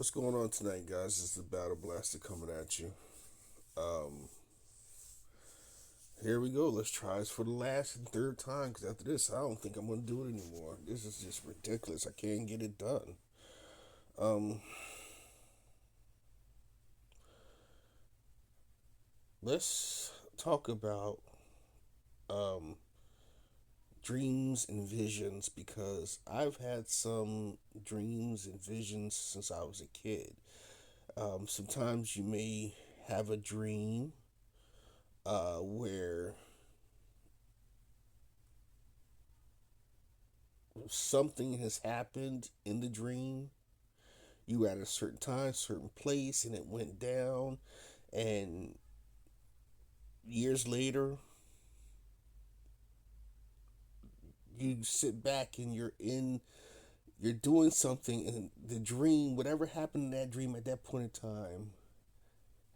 What's going on tonight, guys? It's the Battle Blaster coming at you. Um, Here we go. Let's try this for the last and third time. Because after this, I don't think I'm gonna do it anymore. This is just ridiculous. I can't get it done. Um, let's talk about um dreams and visions because I've had some dreams and visions since I was a kid. Sometimes you may have a dream where something has happened in the dream. You were at a certain time, certain place, and it went down. And years later, you sit back and you're doing something, and the dream, whatever happened in that dream at that point in time,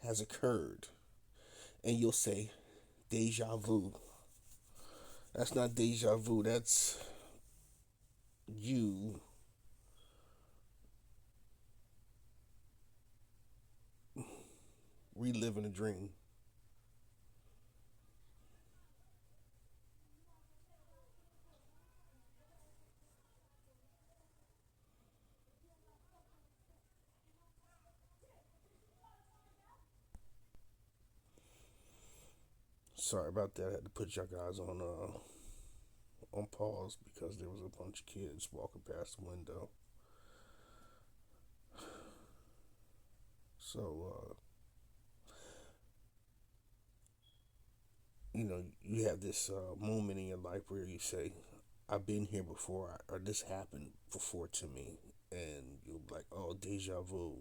has occurred. And you'll say, deja vu. That's not deja vu, that's you reliving a dream. Sorry about that. I had to put y'all guys on pause because there was a bunch of kids walking past the window. So you have this moment in your life where you say, I've been here before, or this happened before to me. And you'll be like, oh, deja vu.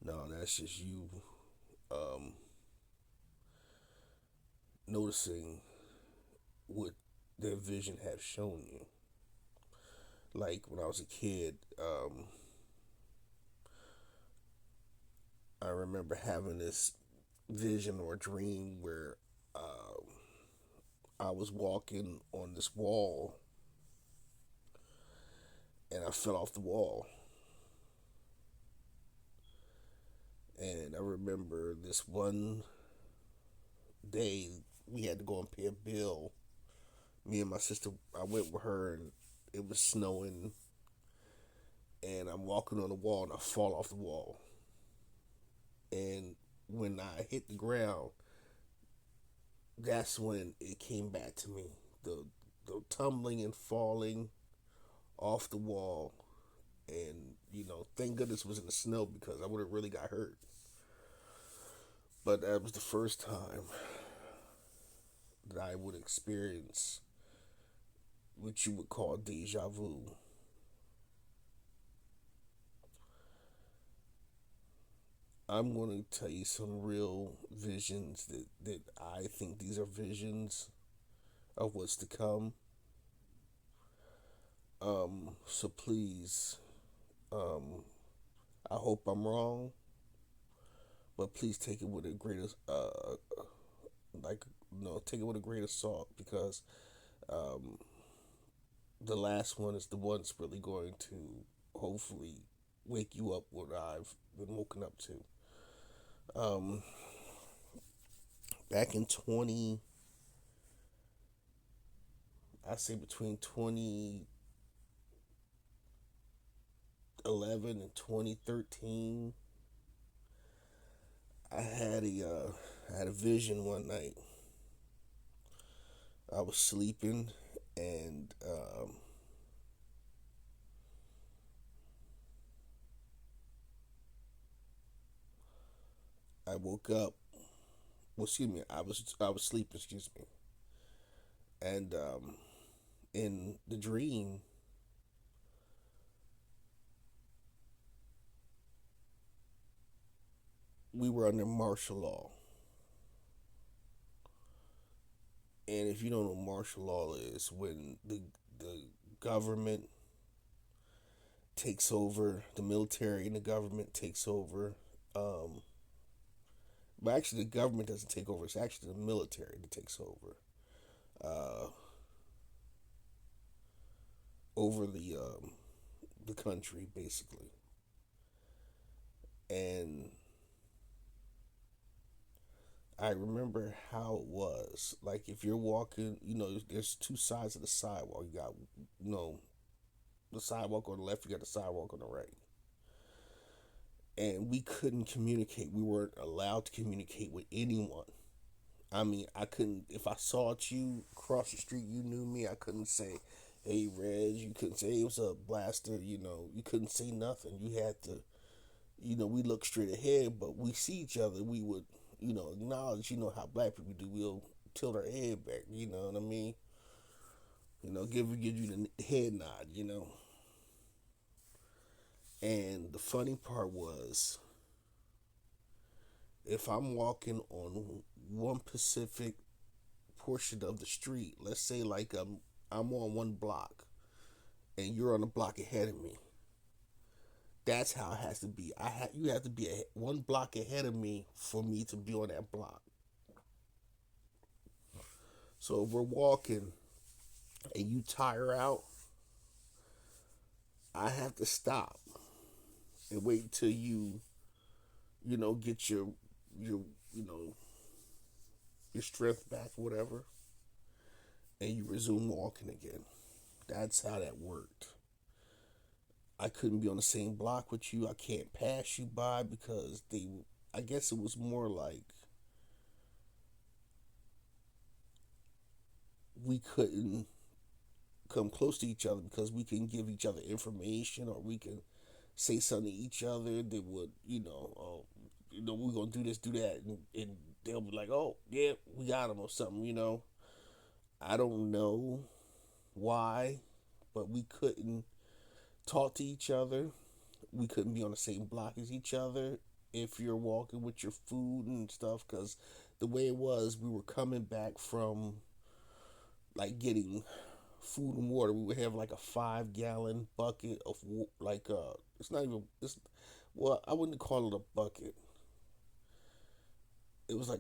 No, that's just you um, noticing what their vision has shown you. Like when I was a kid, I remember having this vision or dream where I was walking on this wall and I fell off the wall. And I remember this one day we had to go and pay a bill. Me and my sister, I went with her and it was snowing. And I'm walking on the wall and I fall off the wall. And when I hit the ground, that's when it came back to me. The tumbling and falling off the wall. And, thank goodness it was in the snow because I would have really got hurt. But that was the first time that I would experience what you would call deja vu. I'm going to tell you some real visions that I think these are visions of what's to come. So please, um, I hope I'm wrong, but please take it with a greater, like, take it with a grain of salt because um, the last one is the one that's really going to hopefully wake you up what I've been woken up to. Um, Back in 20, I say between 2011 and 2013, I had a vision one night. I was sleeping and I woke up. Well, excuse me. I was sleeping. Excuse me. And in the dream, we were under martial law. And if you don't know what martial law is, when the government takes over, the military and the government takes over. Um, but actually, the government doesn't take over. It's actually the military that takes uh, over the the country, basically. And I remember how it was. Like if you're walking, there's two sides of the sidewalk. You got, you know, the sidewalk on the left, you got the sidewalk on the right. And we couldn't communicate. We weren't allowed to communicate with anyone. I mean, I couldn't, if I saw you across the street, you knew me, I couldn't say, hey, Reg, you couldn't say, hey, what's up, Blaster, you couldn't say nothing. You had to, we look straight ahead, but we see each other, we would, acknowledge, how black people do. We'll tilt our head back, you know what I mean? Give you the head nod. And the funny part was, if I'm walking on one specific portion of the street, let's say like I'm on one block and you're on a block ahead of me. That's how it has to be. You have to be one block ahead of me for me to be on that block. So if we're walking and you tire out, I have to stop and wait until get your you know your strength back, whatever, and you resume walking again. That's how that worked. I couldn't be on the same block with you. I can't pass you by because I guess it was more like we couldn't come close to each other because we can give each other information or we can say something to each other that would, we're gonna do this, do that, and they'll be like, oh yeah, we got him or something. I don't know why, but we couldn't talk to each other. We couldn't be on the same block as each other if you're walking with your food and stuff because the way it was, we were coming back from like getting food and water. We would have like a 5 gallon bucket of like it's not even it's well, I wouldn't call it a bucket. It was like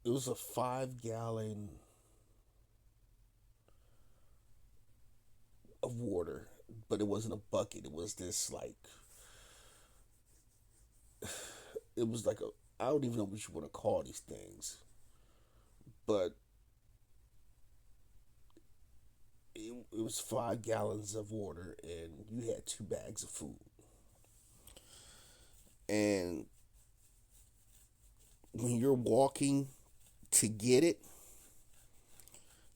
it was a 5 gallon of water, but it wasn't a bucket. It was this like it was like a I don't even know what you want to call these things, but it was 5 gallons of water, and you had 2 bags of food. And when you're walking to get it,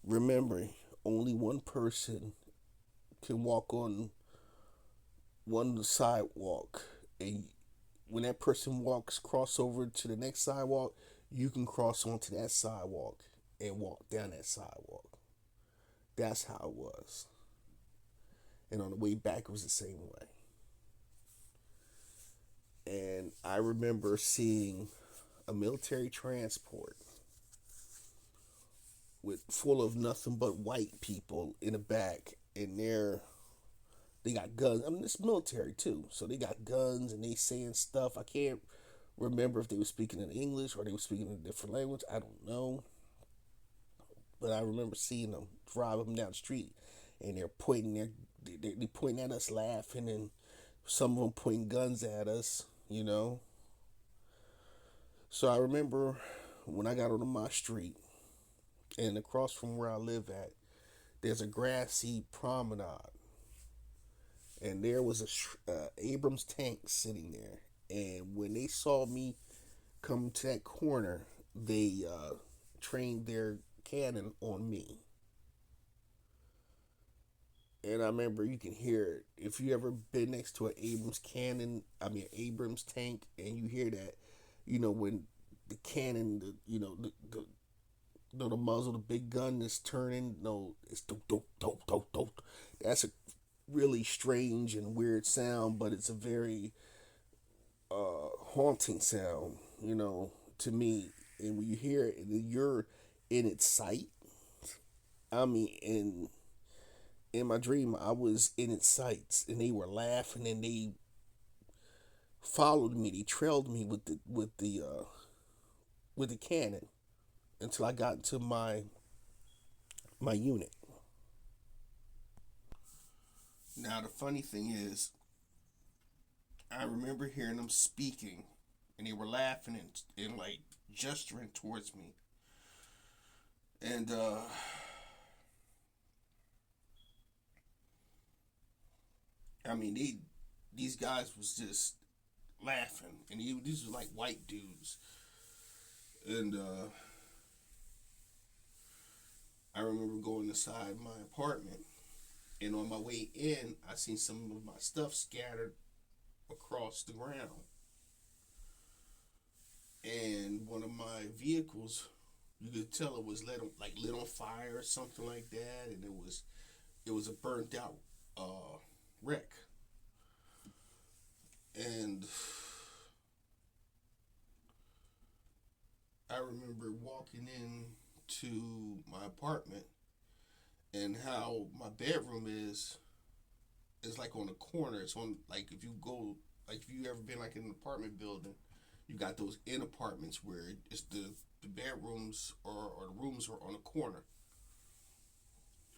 remember only one person can walk on one sidewalk, and when that person walks cross over to the next sidewalk, you can cross onto that sidewalk and walk down that sidewalk. That's how it was. And on the way back, it was the same way. And I remember seeing a military transport with full of nothing but white people in the back, and they got guns. I mean, it's military too, so they got guns and they saying stuff. I can't remember if they were speaking in English or they were speaking in a different language. I don't know, but I remember seeing them drive them down the street, and they're pointing they pointing at us, laughing, and some of them pointing guns at us. So I remember when I got onto my street, and across from where I live at, there's a grassy promenade, and there was a Abrams tank sitting there. And when they saw me come to that corner, they trained their cannon on me. And I remember you can hear it. If you ever been next to an Abrams cannon, I mean Abrams tank, and you hear that, when the cannon, the muzzle, the big gun is turning. No, it's dope, dope, dope, dope, dope. That's a really strange and weird sound, but it's a very haunting sound, to me. And when you hear it, and you're in its sight. I mean, in my dream, I was in its sights, and they were laughing, and they followed me. They trailed me with the cannon until I got into my unit. Now the funny thing is, I remember hearing them speaking, and they were laughing and like gesturing towards me, and I mean these guys was just laughing, and these were like white dudes, and I remember going inside my apartment, and on my way in, I seen some of my stuff scattered across the ground, and one of my vehicles, you could tell it was lit on fire or something like that, and it was a burnt out wreck, and I remember walking in to my apartment, and how my bedroom is like on a corner. It's on, like, if you go, like, if you ever been like in an apartment building, you got those in apartments where it's the bedrooms or the rooms are on a corner.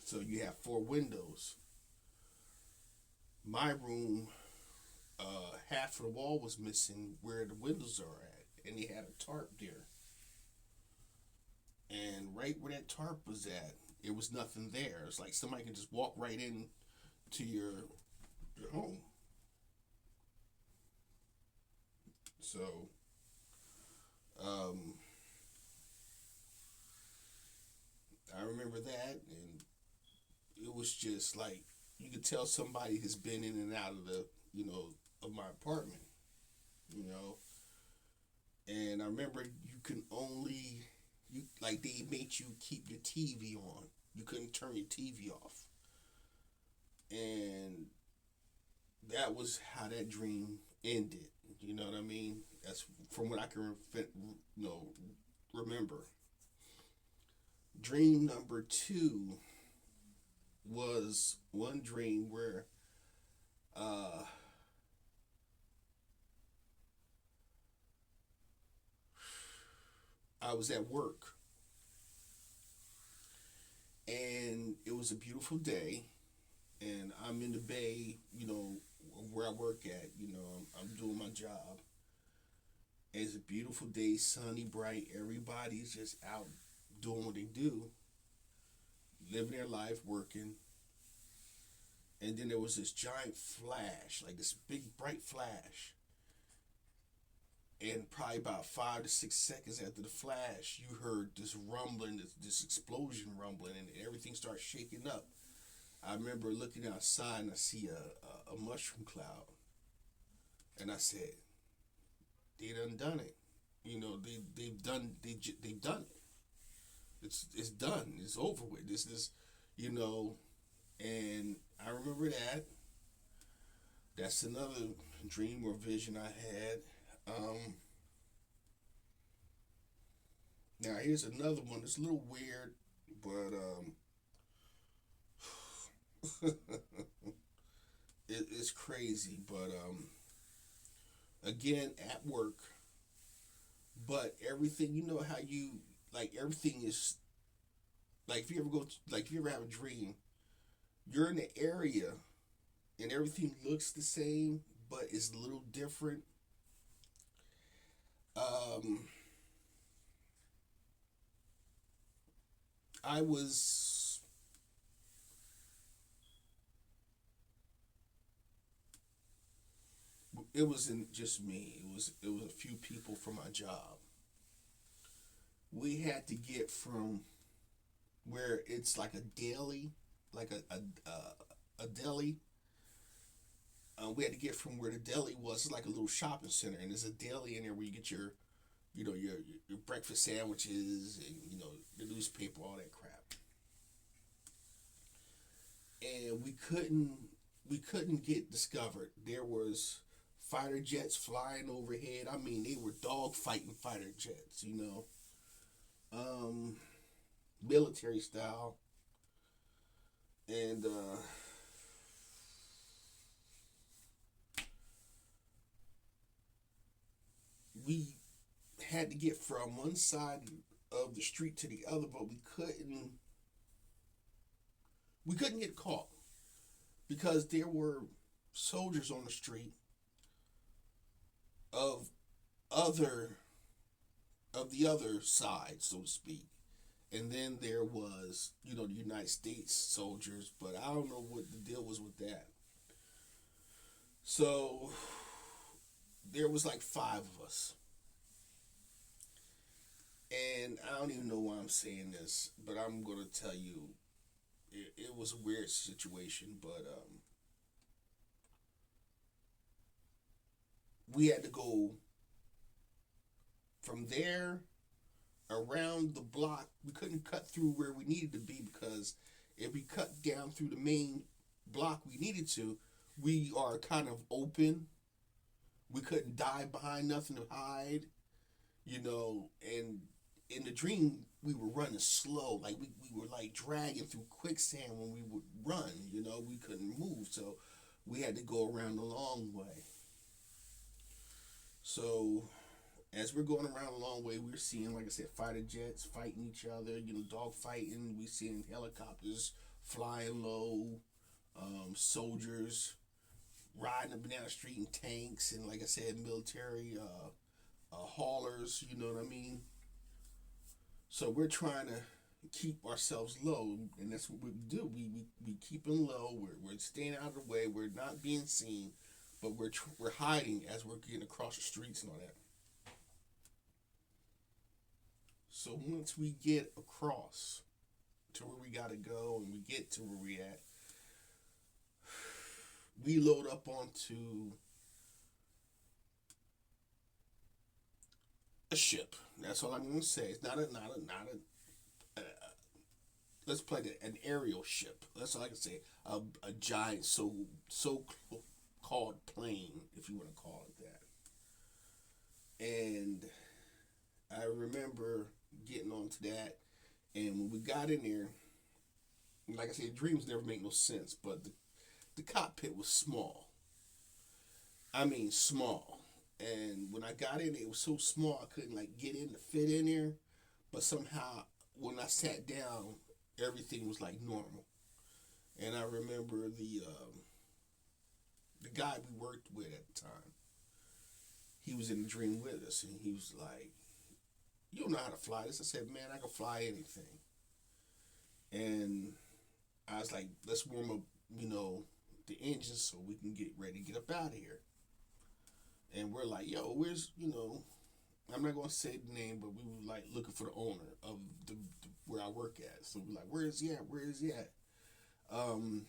So you have four windows. My room, half of the wall was missing where the windows are at, and they had a tarp there. And right where that tarp was at, it was nothing there. It's like somebody can just walk right in to your home. So, um, I remember that, and it was just like you could tell somebody has been in and out of of my apartment, you know. And I remember you can only you like they made you keep your TV on. You couldn't turn your TV off, and that was how that dream ended. You know what I mean? That's from what I can remember. Dream number two was one dream where uh, I was at work, and it was a beautiful day, and I'm in the bay, where I work at. I'm doing my job. And it's a beautiful day, sunny, bright. Everybody's just out doing what they do, living their life, working. And then there was this giant flash, like this big bright flash. And probably about 5 to 6 seconds after the flash, you heard this rumbling, this explosion rumbling, and everything starts shaking up. I remember looking outside and I see a mushroom cloud, and I said, "They done it. They've done it. It's done. It's over with. This you know." And I remember that. That's another dream or vision I had. Um, Now here's another one. It's a little weird, but it's crazy. But again, at work, but everything, how you, like, everything is, like, if you ever have a dream, you're in the area and everything looks the same, but it's a little different. Um, I was it wasn't just me. It was a few people from my job. We had to get from where it's like a deli, like a deli. We had to get from where the deli was. It's like a little shopping center, and there's a deli in there where you get your breakfast sandwiches, and the newspaper, all that crap. And we couldn't get discovered. There was fighter jets flying overhead. I mean, they were dog fighting fighter jets, um, military style, and we had to get from one side of the street to the other, but we couldn't get caught. because there were soldiers on the street of other of the other side, so to speak. And then there was, the United States soldiers, but I don't know what the deal was with that. So there was like five of us. And I don't even know why I'm saying this, but I'm going to tell you it was a weird situation, but we had to go from there around the block. We couldn't cut through where we needed to be because if we cut down through the main block we needed to, we are kind of open. We couldn't dive behind nothing to hide, and in the dream we were running slow. Like we were like dragging through quicksand when we would run, we couldn't move. So we had to go around the long way. So as we're going around a long way, we're seeing, like I said, fighter jets fighting each other, dog fighting. We seeing helicopters flying low, soldiers riding up and down the street in tanks, and like I said, military haulers. You know what I mean? So we're trying to keep ourselves low, and that's what we do. We keep them low. We're staying out of the way. We're not being seen, but we're hiding as we're getting across the streets and all that. So once we get across to where we gotta go and we get to where we at, we load up onto a ship. That's all I'm gonna say. It's not a let's play an aerial ship. That's all I can say. A giant so called plane, if you want to call it that. And I remember getting onto that, and when we got in there, like I said, dreams never make no sense, but the cockpit was small. I mean, small. And when I got in, it was so small I couldn't like get in to fit in there. But somehow, when I sat down, everything was like normal. And I remember the guy we worked with at the time. He was in the dream with us, and he was like, "You don't know how to fly this." I said, "Man, I can fly anything." And I was like, "Let's warm up, the engines so we can get ready to get up out of here." And we're like, "Yo, where's, I'm not gonna say the name, but we were like looking for the owner of the where I work at." So we're like, "Where is he at? Where is he at?" Um,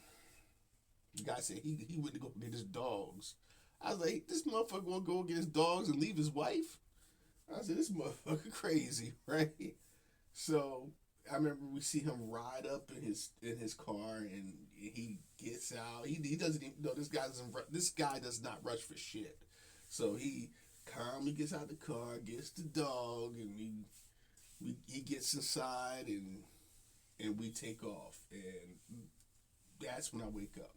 the guy said he went to go get his dogs. I was like, "This motherfucker gonna go get his dogs and leave his wife?" I said, "This motherfucker crazy, right?" So I remember we see him ride up in his car, and he gets out. He doesn't even know this guy does not rush for shit. So he calmly gets out the car, gets the dog, and he gets inside, and we take off. And that's when I wake up.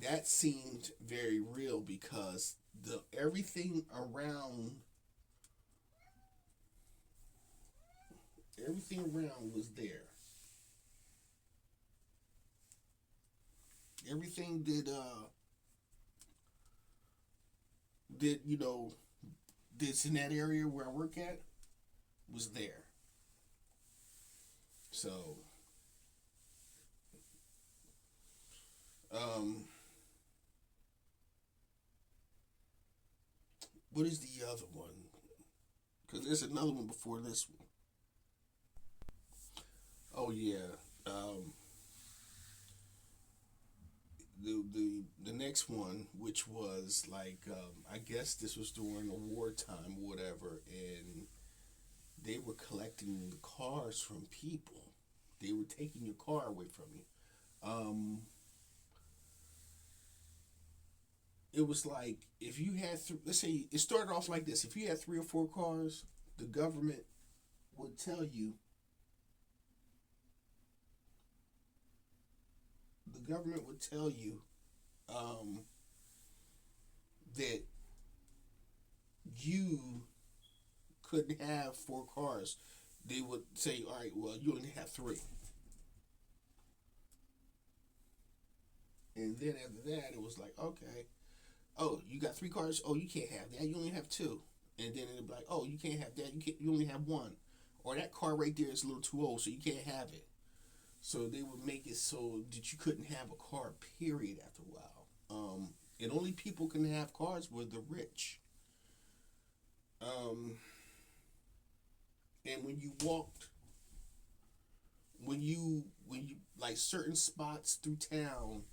That seemed very real because the everything around was there. Everything did this in that area where I work at was there. So um what is the other one? Because there's another one before this one. Oh yeah. Um the next one, which was like I guess this was during a wartime or whatever, and they were collecting the cars from people. They were taking your car away from you. Um, it was like if you had let's say it started off like this. If you had three or four cars, the government would tell you the government would tell you um, that you couldn't have four cars. They would say, "All right, well, you only have three." And then after that, it was like, okay, oh, you got three cars. Oh, you can't have that. You only have two. And then it'd be like, oh, you can't have that. You only have one. Or that car right there is a little too old, so you can't have it. So they would make it so that you couldn't have a car. Period. After a while, and only people can have cars were the rich. Um, and when you walked, when you like certain spots through town,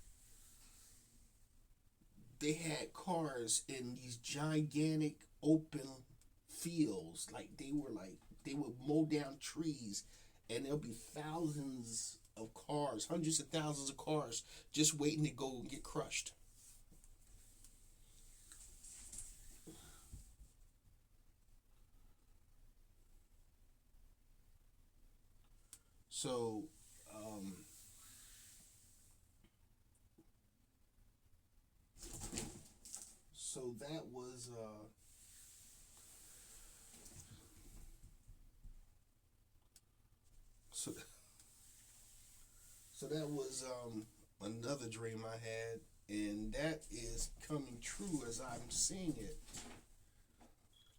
they had cars in these gigantic open fields. Like they would mow down trees, and there'll be thousands of cars, hundreds of thousands of cars, just waiting to go and get crushed. So, um, so that was so so that was another dream I had, and that is coming true as I'm seeing it.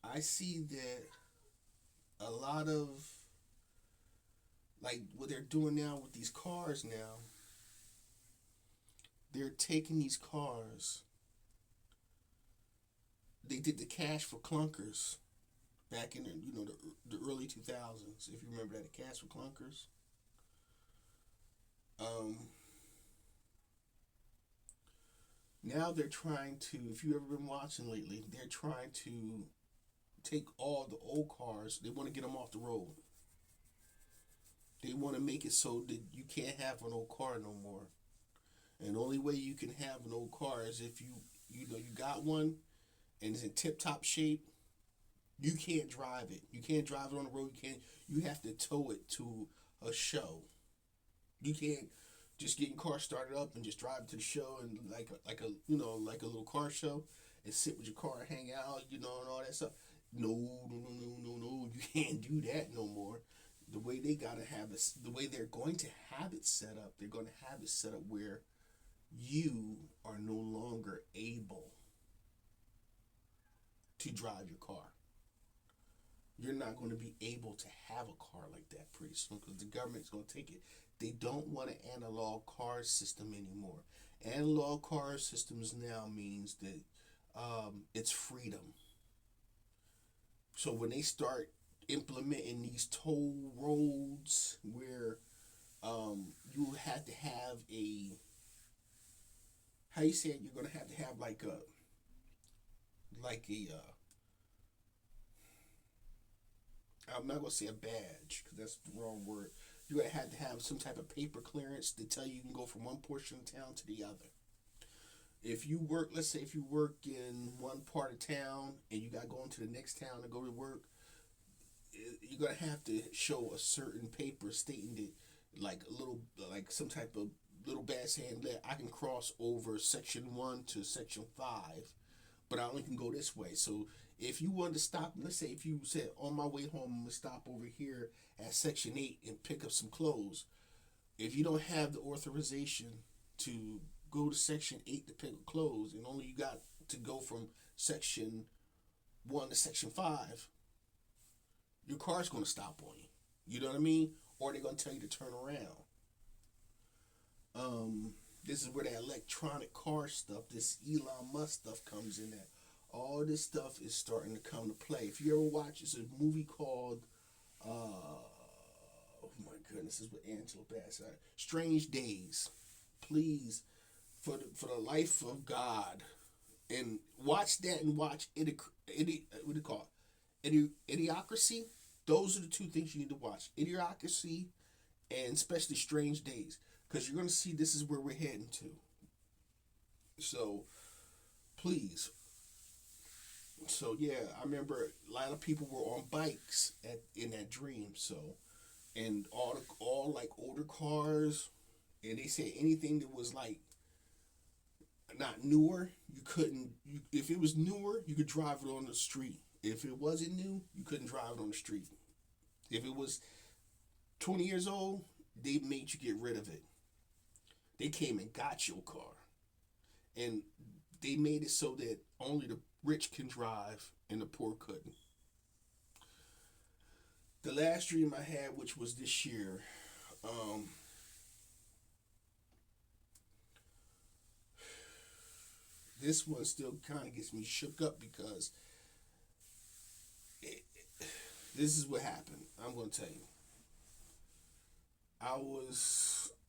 I see that a lot of like what they're doing now with these cars now, they're taking these cars. They did the cash for clunkers back in the early 2000s. If you remember that, the cash for clunkers. Um, Now they're trying to. If you ever been watching lately, they're trying to take all the old cars. They want to get them off the road. They want to make it so that you can't have an old car no more. And the only way you can have an old car is if you got one and it's in tip top shape. You can't drive it. You can't drive it on the road. You can't. You have to tow it to a show. You can't just get your car started up and just drive it to the show and like a like a little car show and sit with your car and hang out, and all that stuff. No, no, no, no, no, no. You can't do that no more. The way they gotta have it, the way they're going to have it set up, they're going to have it set up where you are no longer able to drive your car. You're not going to be able to have a car like that pretty soon because the government's going to take it. They don't want an analog car system anymore. Analog car systems now means that it's freedom. So when they start implementing these toll roads where you have to have a, how you say it, you're going to have like a I'm not gonna say a badge because that's the wrong word. You're gonna have to have some type of paper clearance to tell you can go from one portion of town to the other. If you work, let's say if you work in one part of town and you got to go into the next town to go to work, you're gonna have to show a certain paper stating that, like a little, like some type of little badge saying that I can cross over section 1 to section 5, but I only can go this way. So if you wanted to stop, let's say if you said on my way home, I'm gonna stop over here at section 8 and pick up some clothes. If you don't have the authorization to go to section 8 to pick up clothes, and only you got to go from section 1 to section 5, your car's gonna stop on you. You know what I mean? Or they're gonna tell you to turn around. This is where that electronic car stuff, this Elon Musk stuff comes in. That all this stuff is starting to come to play. If you ever watch, it's a movie called oh my goodness, this is with Angela Bassett. Strange Days. Please, for the life of God, and watch that and watch what do you call it? Idiocracy. Those are the two things you need to watch: Idiocracy and especially Strange Days, because you're going to see this is where we're heading to. So please. So yeah, I remember a lot of people were on bikes in that dream. So, and all like older cars, and they said anything that was like not newer, you couldn't. If it was newer, you could drive it on the street. If it wasn't new, you couldn't drive it on the street. If it was 20 years old, they made you get rid of it. They came and got your car. and they made it so that only the rich can drive and the poor couldn't. The last dream I had, which was this year, um, this one still kind of gets me shook up because it, this is what happened. I'm going to tell you.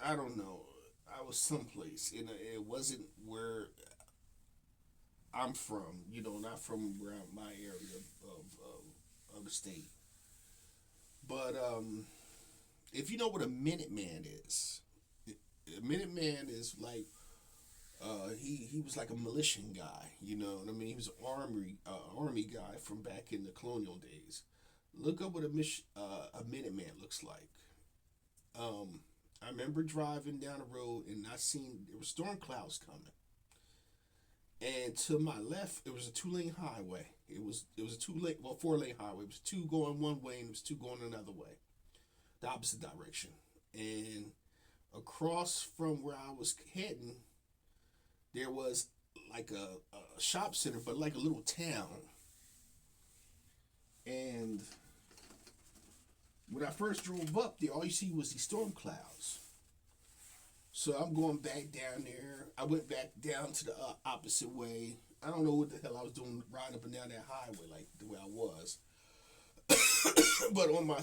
I don't know, I was someplace, and it wasn't where I'm from, not from around my area of the state. But if you know what a Minuteman is, a Minuteman is like he was like a militia guy. You know what I mean? He was an army guy from back in the colonial days. Look up what a Minuteman looks like. I remember driving down the road and I seen there were storm clouds coming, and to my left it was a 2 lane highway. It was a 2 lane, well, 4 lane highway. It was two going one way and it was two going another way, the opposite direction. And across from where I was heading, there was like a shop center, but like a little town. And when I first drove up there, all you see was these storm clouds. So I'm going back down there. I went back down to the opposite way. I don't know what the hell I was doing riding up and down that highway like the way I was. But on my